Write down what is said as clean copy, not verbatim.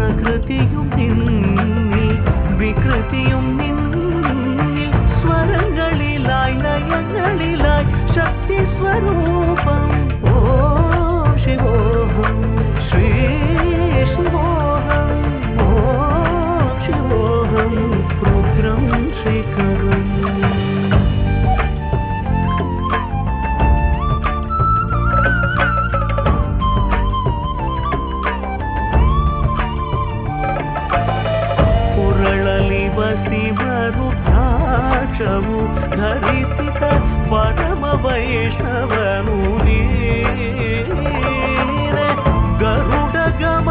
പ്രകൃതിയും നിന്നിൽ വികൃതിയും നിന്നിൽ സ്വരങ്ങളിലായി ലയങ്ങളിലായി ശക്തി സ്വരൂപം ഓം ശിവോഹം ശ്രീ ശിവോഹം ഓം ശിവോഹം രുദ്രം ശ്രീകരം ಶಿವರುದ್ರಾಕ್ಷವು ಧರಿಸಿದ ಪರಮ ವೈಷ್ಣವನು ನೀನೆ ಗರುಡ ಗಮ